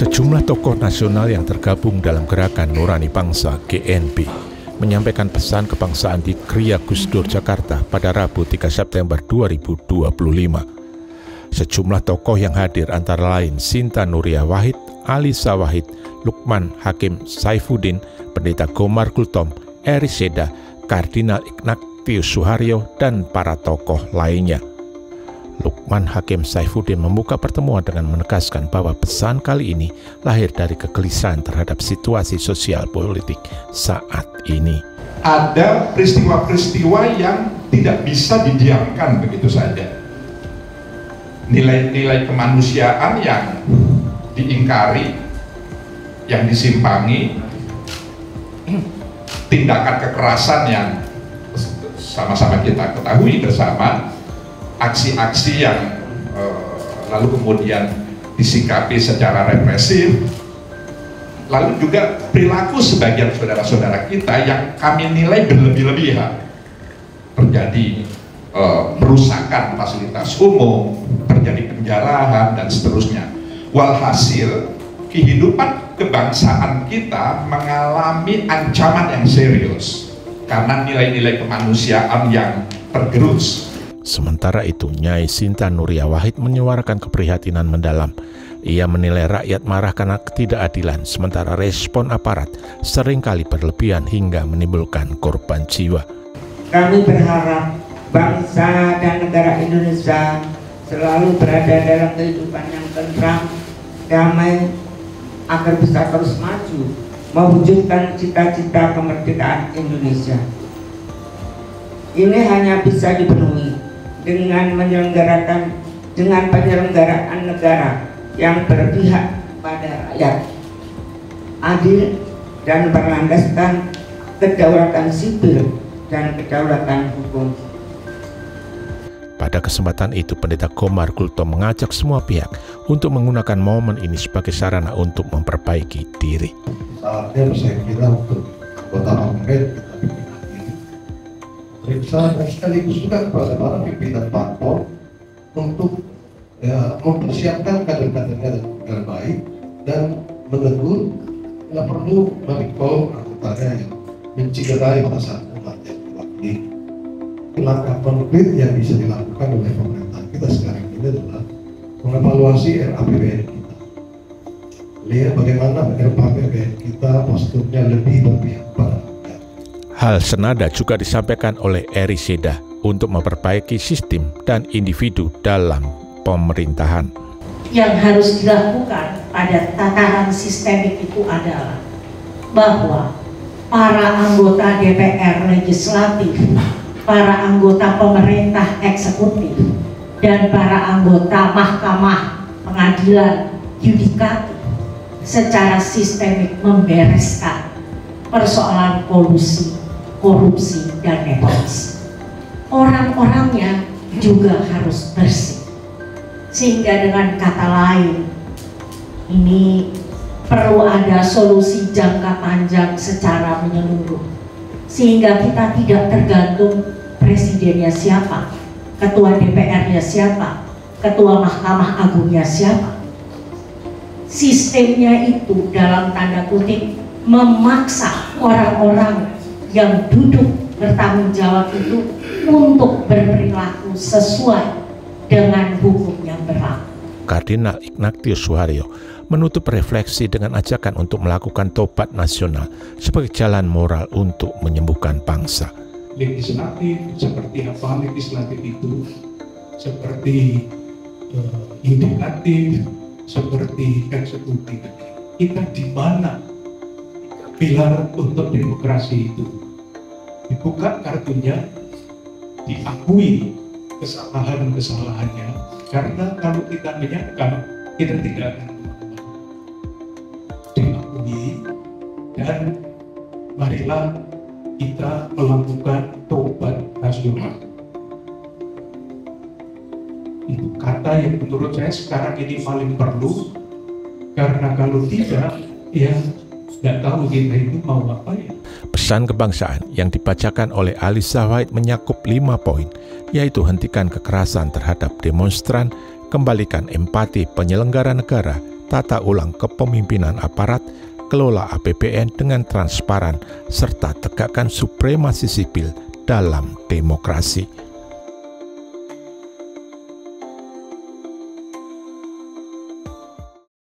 Sejumlah tokoh nasional yang tergabung dalam Gerakan Nurani Bangsa (GNB) menyampaikan pesan kebangsaan di Kriya Gus Dur, Jakarta pada Rabu 3 September 2025. Sejumlah tokoh yang hadir antara lain Sinta Nuria Wahid, Alisa Wahid, Lukman Hakim Saifuddin, Pendeta Gomar Kultom, Eri Seda, Kardinal Ignatius Suharyo, dan para tokoh lainnya. Lukman Hakim Saifuddin membuka pertemuan dengan menegaskan bahwa pesan kali ini lahir dari kegelisahan terhadap situasi sosial politik saat ini. Ada peristiwa-peristiwa yang tidak bisa didiamkan begitu saja. Nilai-nilai kemanusiaan yang diingkari, yang disimpangi, tindakan kekerasan yang sama-sama kita ketahui bersama, aksi-aksi yang lalu kemudian disikapi secara represif, lalu juga perilaku sebagian saudara-saudara kita yang kami nilai berlebih-lebihan, terjadi perusakan fasilitas umum, terjadi penjarahan dan seterusnya. Walhasil kehidupan kebangsaan kita mengalami ancaman yang serius karena nilai-nilai kemanusiaan yang tergerus. Sementara itu, Nyai Sinta Nuria Wahid menyuarakan keprihatinan mendalam. Ia menilai rakyat marah karena ketidakadilan, sementara respon aparat seringkali berlebihan hingga menimbulkan korban jiwa. Kami berharap bangsa dan negara Indonesia selalu berada dalam kehidupan yang tentram, damai, agar bisa terus maju, mewujudkan cita-cita kemerdekaan Indonesia. Ini hanya bisa dipenuhi dengan penyelenggaraan negara yang berpihak pada rakyat, adil dan berlandaskan kedaulatan sipil dan kedaulatan hukum. Pada kesempatan itu, Pendeta Gomar Kultom mengajak semua pihak untuk menggunakan momen ini sebagai sarana untuk memperbaiki diri. Saatnya saya kira untuk kota Parlemen periksa dan sekaligus juga kepada para pimpinan parpol untuk mempersiapkan kader-kadernya dengan baik dan menegur, bila perlu merikol anggotanya yang menciderai perasaan umat yang diwakili. Langkah konkret yang bisa dilakukan oleh pemerintah kita sekarang ini adalah mengevaluasi RAPBN kita. Lihat bagaimana RAPBN kita posturnya lebih berpihak pada. Hal senada juga disampaikan oleh Eri Seda untuk memperbaiki sistem dan individu dalam pemerintahan. Yang harus dilakukan pada tataran sistemik itu adalah bahwa para anggota DPR legislatif, para anggota pemerintah eksekutif, dan para anggota mahkamah pengadilan yudikatif secara sistemik membereskan persoalan kolusi, korupsi, dan nepotisme. Orang-orangnya juga harus bersih. Sehingga dengan kata lain, ini perlu ada solusi jangka panjang secara menyeluruh. Sehingga kita tidak tergantung presidennya siapa, ketua DPR-nya siapa, ketua Mahkamah Agungnya siapa. Sistemnya itu dalam tanda kutip memaksa orang-orang yang duduk bertanggung jawab itu untuk berperilaku sesuai dengan hukum yang berlaku. Kardinal Ignatius Suharyo menutup refleksi dengan ajakan untuk melakukan tobat nasional sebagai jalan moral untuk menyembuhkan bangsa. Legislatif seperti apa legislatif itu? Seperti yudikatif, seperti eksekutif. Kita di mana pilar untuk demokrasi itu? Dibuka kartunya, diakui kesalahan-kesalahannya, karena kalau kita menyangkal, kita tidak akan diakui, dan marilah kita melakukan tobat nasional. Itu kata yang menurut saya sekarang ini paling perlu, karena kalau tidak, ya nggak tahu kita itu mau apa ya. Pesan kebangsaan yang dibacakan oleh Alisa Wahid menyakup 5 poin, yaitu hentikan kekerasan terhadap demonstran, kembalikan empati penyelenggara negara, tata ulang kepemimpinan aparat, kelola APBN dengan transparan, serta tegakkan supremasi sipil dalam demokrasi.